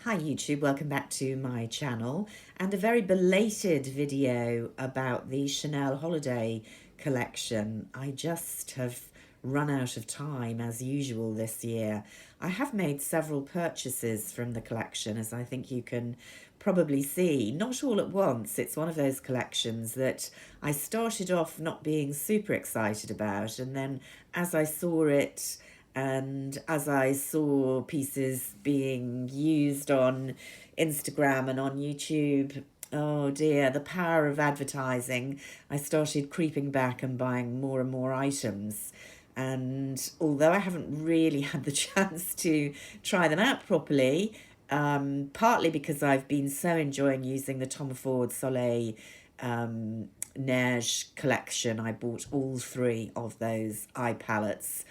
Hi YouTube, welcome back to my channel and a very belated video about the Chanel holiday collection. I just have run out of time as usual this year. I have made several purchases from the collection, as I think you can probably see, not all at once. It's one of those collections that I started off not being super excited about, and then as I saw it and as I saw pieces being used on Instagram and on YouTube, oh dear, the power of advertising, I started creeping back and buying more and more items. And although I haven't really had the chance to try them out properly, partly because I've been so enjoying using the Tom Ford Soleil Neige collection, I bought all three of those eye palettes.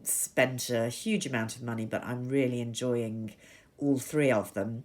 Spent a huge amount of money, but I'm really enjoying all three of them.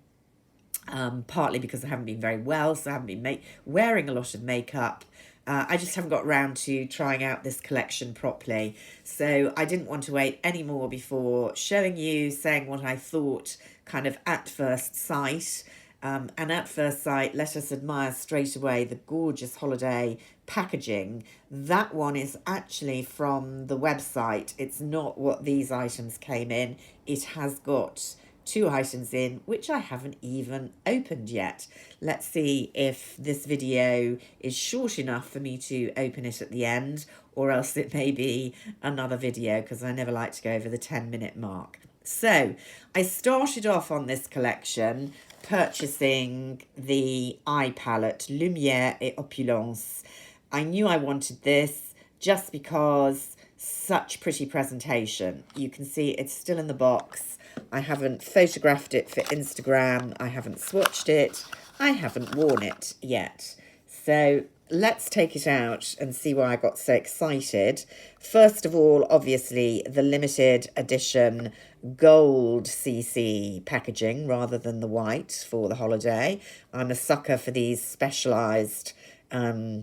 Partly because I haven't been very well, so I haven't been wearing a lot of makeup. I just haven't got around to trying out this collection properly. So I didn't want to wait any more before showing you, saying what I thought kind of at first sight. And at first sight, let us admire straight away the gorgeous holiday packaging. That one is actually from the website. It's not what these items came in. It has got two items in, which I haven't even opened yet. Let's see if this video is short enough for me to open it at the end, or else it may be another video, because I never like to go over the 10-minute mark. So I started off on this collection purchasing the eye palette Lumière et Opulence. I knew I wanted this just because such pretty presentation. You can see it's still in the box. I haven't photographed it for Instagram. I haven't swatched it. I haven't worn it yet. So let's take it out and see why I got so excited. First of all, obviously, the limited edition gold CC packaging rather than the white for the holiday. I'm a sucker for these specialised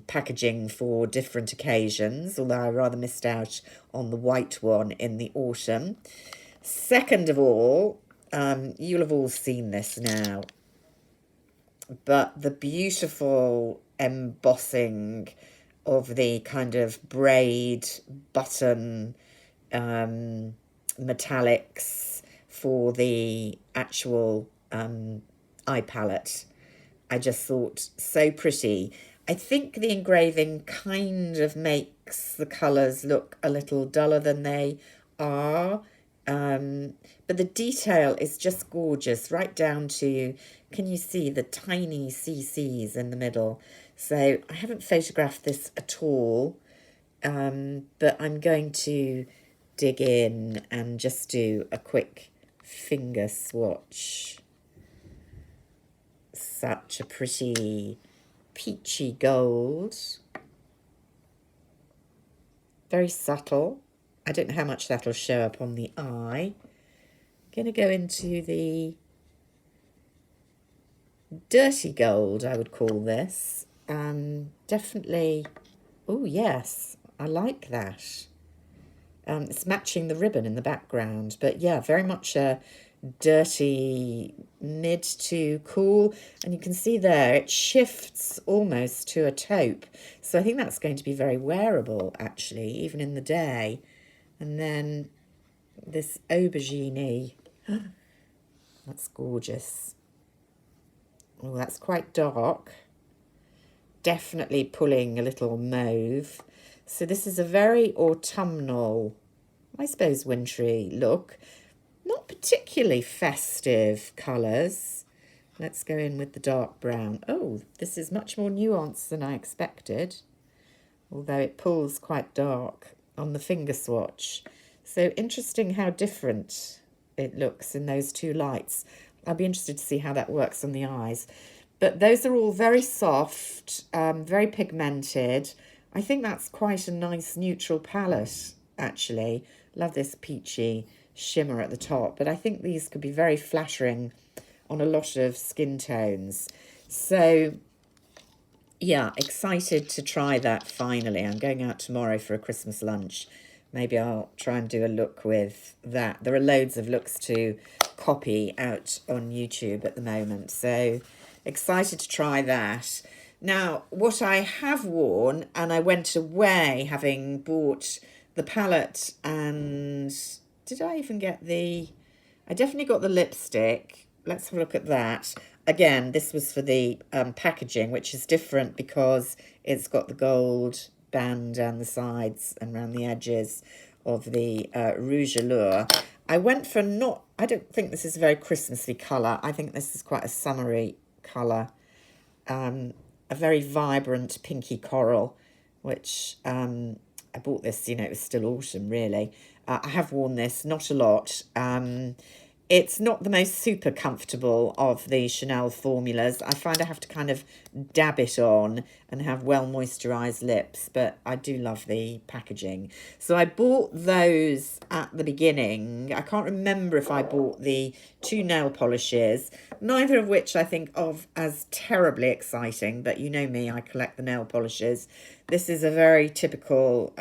packaging for different occasions, although I rather missed out on the white one in the autumn. Second of all, you'll have all seen this now, but the beautiful embossing of the kind of braid button metallics for the actual eye palette. I just thought so pretty. I think the engraving kind of makes the colours look a little duller than they are. But the detail is just gorgeous, right down to, can you see the tiny CCs in the middle? So I haven't photographed this at all, but I'm going to dig in and just do a quick finger swatch. Such a pretty peachy gold. Very subtle. I don't know how much that'll show up on the eye. Going to go into the dirty gold, I would call this. Definitely, oh yes, I like that. It's matching the ribbon in the background, but yeah, very much a dirty mid to cool, and you can see there it shifts almost to a taupe, so I think that's going to be very wearable actually, even in the day. And then this aubergine, that's gorgeous. Oh, that's quite dark, definitely pulling a little mauve. So this is a very autumnal, I suppose wintry look. Not particularly festive colours. Let's go in with the dark brown. Oh, this is much more nuanced than I expected, although it pulls quite dark on the finger swatch. So interesting how different it looks in those two lights. I'll be interested to see how that works on the eyes. But those are all very soft, very pigmented. I think that's quite a nice neutral palette, actually. Love this peachy shimmer at the top, but I think these could be very flattering on a lot of skin tones. So yeah, excited to try that finally. I'm going out tomorrow for a Christmas lunch. Maybe I'll try and do a look with that. There are loads of looks to copy out on YouTube at the moment. So excited to try that. Now, what I have worn, and I went away having bought the palette, and did I even get I definitely got the lipstick. Let's have a look at that. Again, this was for the packaging, which is different because it's got the gold band down the sides and around the edges of the Rouge Allure. I went for I don't think this is a very Christmassy colour. I think this is quite a summery colour. A very vibrant pinky coral, which I bought this, it was still autumn, really. I have worn this, not a lot. It's not the most super comfortable of the Chanel formulas. I find I have to kind of dab it on and have well moisturised lips, but I do love the packaging. So I bought those at the beginning. I can't remember if I bought the 2 nail polishes, neither of which I think of as terribly exciting, but you know me, I collect the nail polishes. This is a very typical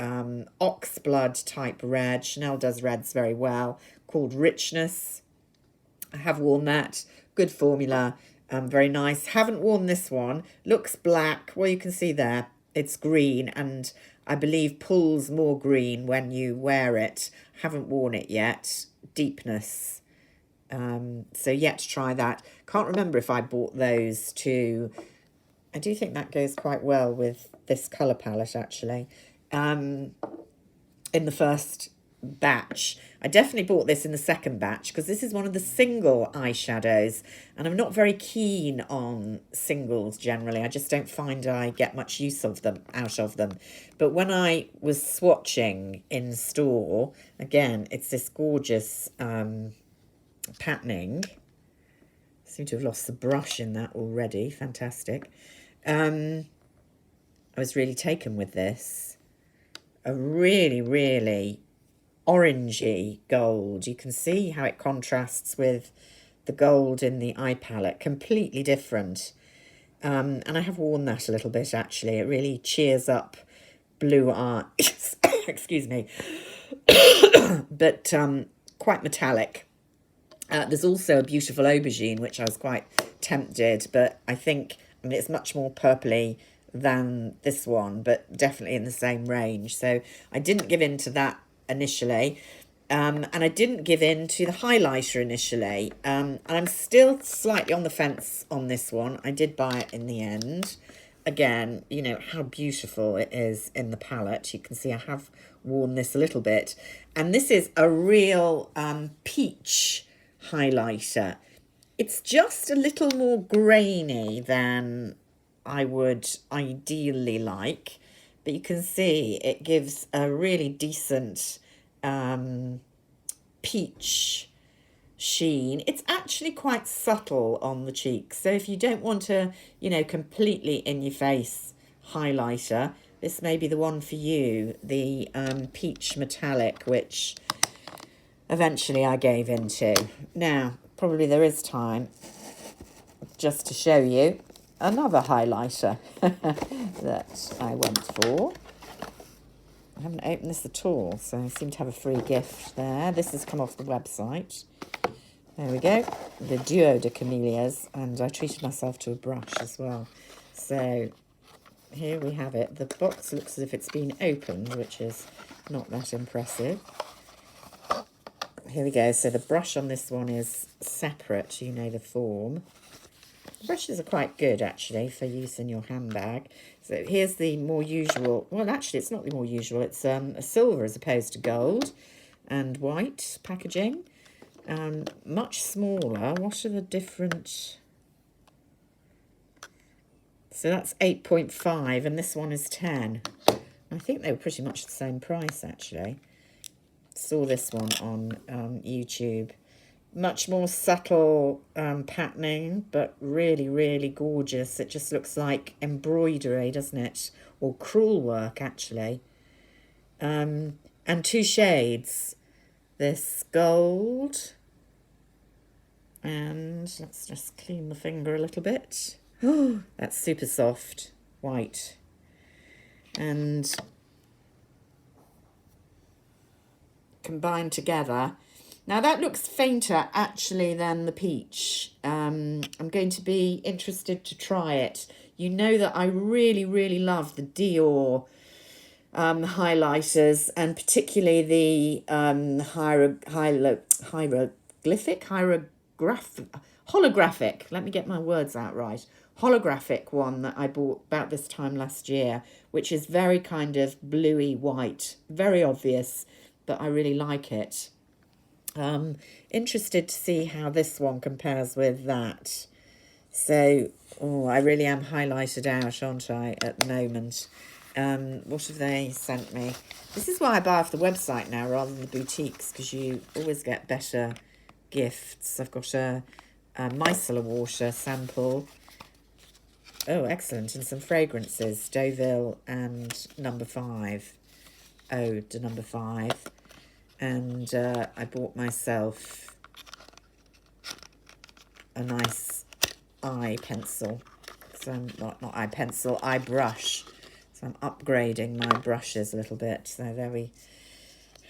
oxblood type red. Chanel does reds very well, called Richness. I have worn that. Good formula. Very nice. Haven't worn this one. Looks black. Well, you can see there. It's green and I believe pulls more green when you wear it. Haven't worn it yet. Deepness. So yet to try that. Can't remember if I bought those two. I do think that goes quite well with this colour palette, actually. In the first batch. I definitely bought this in the second batch because this is one of the single eyeshadows and I'm not very keen on singles generally. I just don't find I get much use of them, out of them. But when I was swatching in store, again, it's this gorgeous patterning. I seem to have lost the brush in that already. Fantastic. I was really taken with this. A really, really orangey gold. You can see how it contrasts with the gold in the eye palette. Completely different. And I have worn that a little bit, actually. It really cheers up blue eyes. Excuse me. But quite metallic. There's also a beautiful aubergine, which I was quite tempted, but I think it's much more purpley than this one, but definitely in the same range. So I didn't give in to that initially, and I didn't give in to the highlighter initially, and I'm still slightly on the fence on this one. I did buy it in the end. Again, how beautiful it is in the palette. You can see I have worn this a little bit, and this is a real peach highlighter. It's just a little more grainy than I would ideally like, but you can see it gives a really decent peach sheen. It's actually quite subtle on the cheeks, so if you don't want a completely in your face highlighter, this may be the one for you. The peach metallic, which eventually I gave into. Now probably there is time just to show you another highlighter that I went for. I haven't opened this at all, so I seem to have a free gift there. This has come off the website. There we go. The Duo de Camellias, and I treated myself to a brush as well. So here we have it. The box looks as if it's been opened, which is not that impressive. Here we go. So the brush on this one is separate, the form. Brushes are quite good, actually, for use in your handbag. So here's the more usual. Well, actually, it's not the more usual. It's a silver as opposed to gold and white packaging. Much smaller. What are the different... So that's 8.5 and this one is 10. I think they were pretty much the same price, actually. Saw this one on YouTube. Much more subtle patterning, but really, really gorgeous. It just looks like embroidery, doesn't it? Or crewel work, actually. And 2 shades. This gold. And let's just clean the finger a little bit. Oh, that's super soft. White. And combined together. Now that looks fainter actually than the peach. I'm going to be interested to try it. You know that I really, really love the Dior highlighters, and particularly the holographic, let me get my words out right, holographic one that I bought about this time last year, which is very kind of bluey white, very obvious, but I really like it. Interested to see how this one compares with that. So, oh, I really am highlighted out, aren't I, at the moment? What have they sent me? This is why I buy off the website now rather than the boutiques, because you always get better gifts. I've got a micellar water sample. Oh, excellent. And some fragrances, Deauville and number 5. Ode to number 5. And I bought myself a nice eye pencil. So I'm not eye pencil, eye brush. So I'm upgrading my brushes a little bit. So there we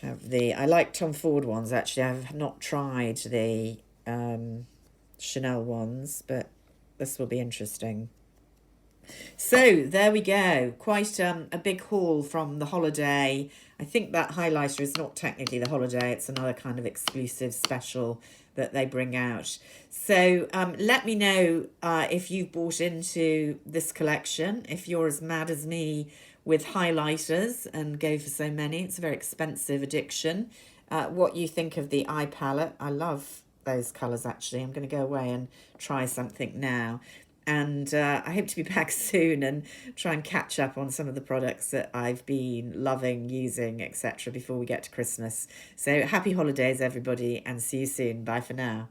have the... I like Tom Ford ones, actually. I've not tried the Chanel ones, but this will be interesting. So there we go. Quite a big haul from the holiday. I think that highlighter is not technically the holiday. It's another kind of exclusive special that they bring out. So let me know if you've bought into this collection, if you're as mad as me with highlighters and go for so many. It's a very expensive addiction. What you think of the eye palette. I love those colours, actually. I'm going to go away and try something now. And I hope to be back soon and try and catch up on some of the products that I've been loving, using, etc. before we get to Christmas. So happy holidays, everybody, and see you soon. Bye for now.